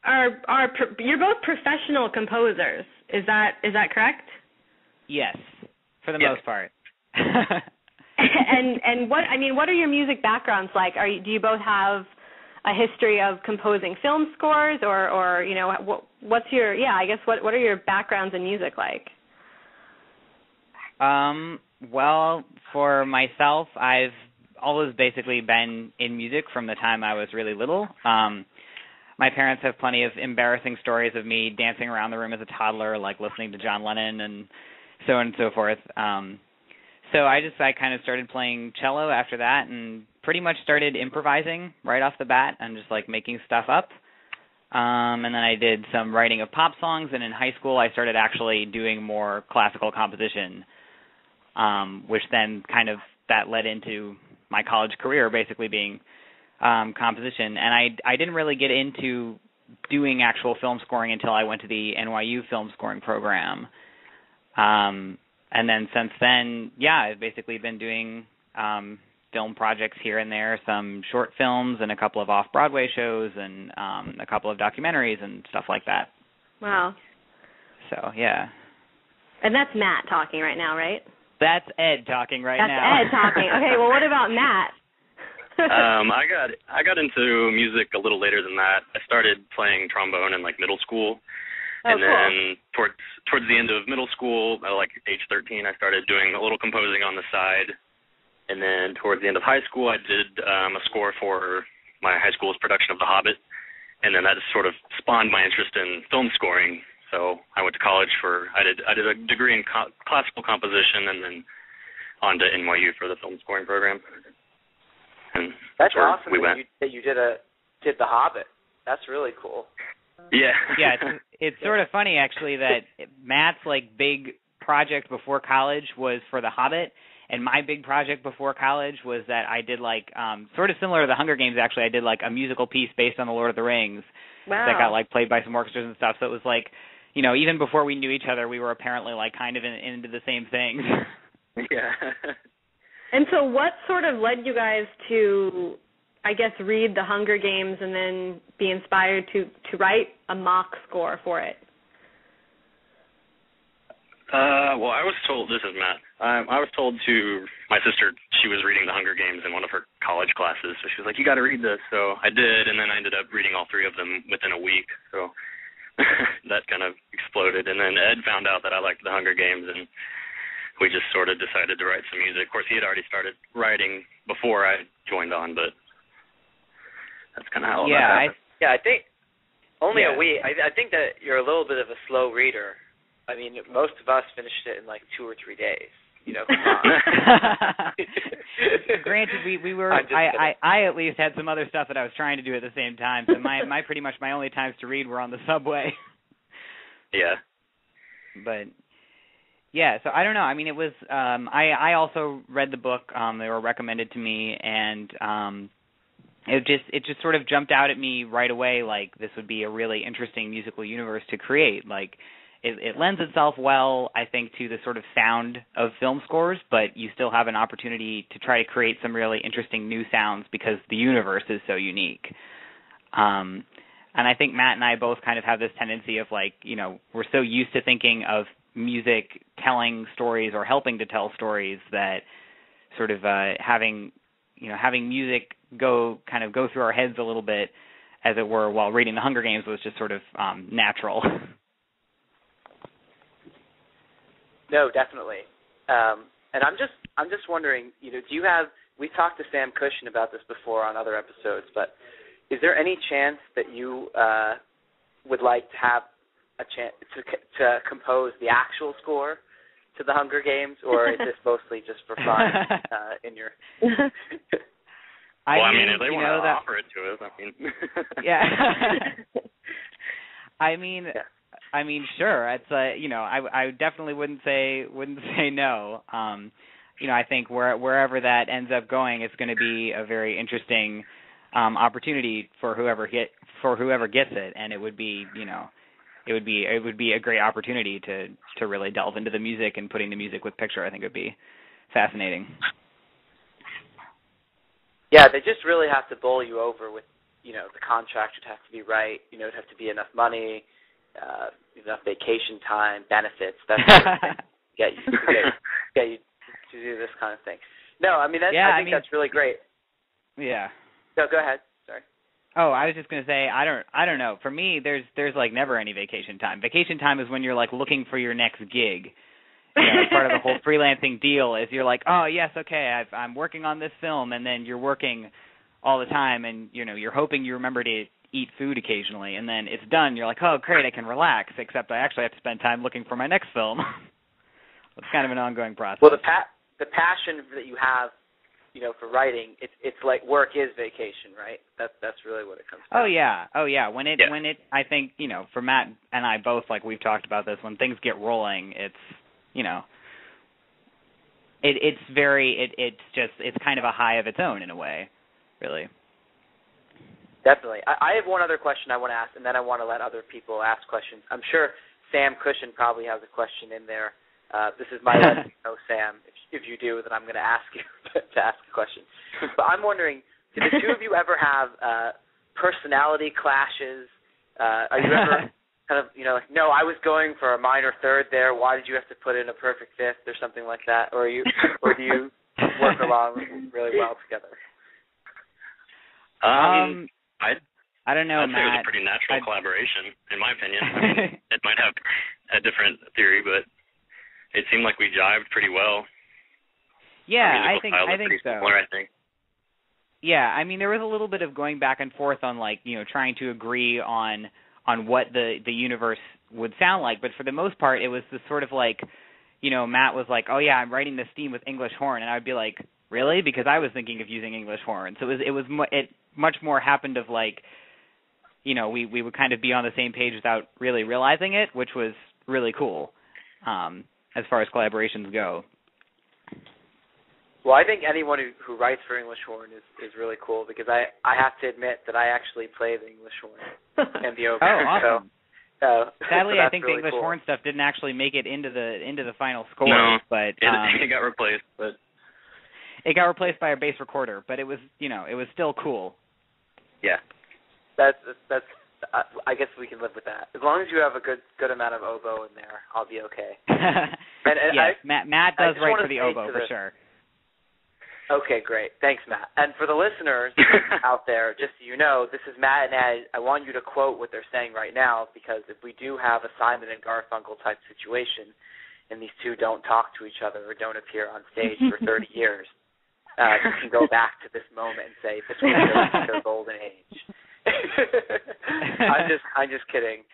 you're both professional composers. Is that correct? Yes, for the most part. And what are your music backgrounds like? Do you both have a history of composing film scores, or what are your backgrounds in music like? Well, for myself, I've always basically been in music from the time I was really little. My parents have plenty of embarrassing stories of me dancing around the room as a toddler, like listening to John Lennon and so on and so forth. So I kind of started playing cello after that and pretty much started improvising right off the bat and just like making stuff up. And then I did some writing of pop songs, and in high school I started actually doing more classical composition, which then that led into my college career basically being composition. And I didn't really get into doing actual film scoring until I went to the NYU film scoring program. And then since then, I've basically been doing film projects here and there, some short films and a couple of off-Broadway shows and a couple of documentaries and stuff like that. Wow. So, yeah. And that's Matt talking right now, right? That's Ed talking now. That's Ed talking. Okay, well, what about Matt? I got into music a little later than that. I started playing trombone in middle school. And then towards the end of middle school, age 13, I started doing a little composing on the side. And then towards the end of high school, I did a score for my high school's production of The Hobbit. And then that just sort of spawned my interest in film scoring. So I went to college I did a degree in classical composition, and then on to NYU for the film scoring program. And that's awesome that you did The Hobbit. That's really cool. Yeah. Yeah, it's sort of funny actually that Matt's big project before college was for The Hobbit, and my big project before college was that I did sort of similar to the Hunger Games actually. I did a musical piece based on the Lord of the Rings. Wow. That got played by some orchestras and stuff. So it was even before we knew each other, we were apparently kind of into the same things. Yeah. And so what sort of led you guys to, I guess, read The Hunger Games and then be inspired to write a mock score for it? Well, I was told, this is Matt, I was told my sister, she was reading The Hunger Games in one of her college classes, so she was like, you got to read this. So I did, and then I ended up reading all three of them within a week. So that kind of exploded. And then Ed found out that I liked The Hunger Games, and we just sort of decided to write some music. Of course, he had already started writing before I joined on, but that's kind of how that happened. I think only a week. I think that you're a little bit of a slow reader. I mean, most of us finished it in 2 or 3 days. Come on. Granted, we were. I at least had some other stuff that I was trying to do at the same time. So my pretty much my only times to read were on the subway. Yeah. But yeah, so I don't know. I mean, it was. I also read the book. They were recommended to me, and it just sort of jumped out at me right away. This would be a really interesting musical universe to create. It lends itself well, I think, to the sort of sound of film scores, but you still have an opportunity to try to create some really interesting new sounds because the universe is so unique. And I think Matt and I both kind of have this tendency of we're so used to thinking of music telling stories or helping to tell stories that sort of having music go through our heads a little bit, as it were, while reading The Hunger Games was just sort of natural. No, definitely. And I'm just wondering, do you have? We talked to Sam Cushion about this before on other episodes, but is there any chance that you would like to have a chance to compose the actual score to The Hunger Games, or is this mostly just for fun in your? I mean, if they want to offer it to us, Yeah. I mean, sure. It's I definitely wouldn't say no. I think wherever that ends up going, it's going to be a very interesting opportunity for whoever gets it, and it would be a great opportunity to really delve into the music and putting the music with picture. I think it would be fascinating. Yeah, they just really have to bowl you over with the contract would have to be right. It'd have to be enough money, enough vacation time, benefits, that sort of thing. Get you to do this kind of thing. No, I mean, I think that's really great. Yeah. No, go ahead. Sorry. Oh, I was just going to say, I don't know. For me, there's like never any vacation time. Vacation time is when you're like looking for your next gig. Part of the whole freelancing deal is you're like, oh yes, okay, I'm working on this film, and then you're working all the time, and you're hoping you remember to eat food occasionally, and then it's done. You're like, oh great, I can relax. Except I actually have to spend time looking for my next film. It's kind of an ongoing process. Well, the passion that you have, for writing, it's like work is vacation, right? That's really what it comes to. Oh yeah. When it I think for Matt and I both, like we've talked about this, when things get rolling, it's it's kind of a high of its own in a way, really. Definitely. I have one other question I want to ask, and then I want to let other people ask questions. I'm sure Sam Cushion probably has a question in there. This is my let you know, Sam. If you do, then I'm going to ask you to ask a question. But I'm wondering, do the two of you ever have personality clashes? Are you ever kind of, like, no, I was going for a minor third there. Why did you have to put in a perfect fifth or something like that? Or do you work along really well together? I don't know, I'd Matt. say it was a pretty natural collaboration, in my opinion. I mean, it might have a different theory, but it seemed like we jived pretty well. Yeah, I think so. Similar, I think. Yeah, I mean, there was a little bit of going back and forth on, like, trying to agree on what the universe would sound like, but for the most part, it was the sort of like, Matt was like, oh yeah, I'm writing this theme with English horn, and I would be like, really? Because I was thinking of using English horn. So it much more happened of like, we would kind of be on the same page without really realizing it, which was really cool, as far as collaborations go. Well, I think anyone who writes for English horn is really cool, because I have to admit that I actually play the English horn and the oboe. Oh, awesome. Sadly, so I think really the English cool. horn stuff didn't actually make it into the final score. No, but it got replaced. But it got replaced by a bass recorder. But it was it was still cool. Yeah, that's. I guess we can live with that. As long as you have a good amount of oboe in there, I'll be okay. And yes, Matt does write for the oboe for sure. Okay, great. Thanks, Matt. And for the listeners out there, just so you know, this is Matt and Ed. I want you to quote what they're saying right now, because if we do have a Simon and Garfunkel type situation, and these two don't talk to each other or don't appear on stage for 30 years, you can go back to this moment and say, this was their golden age. I'm just kidding.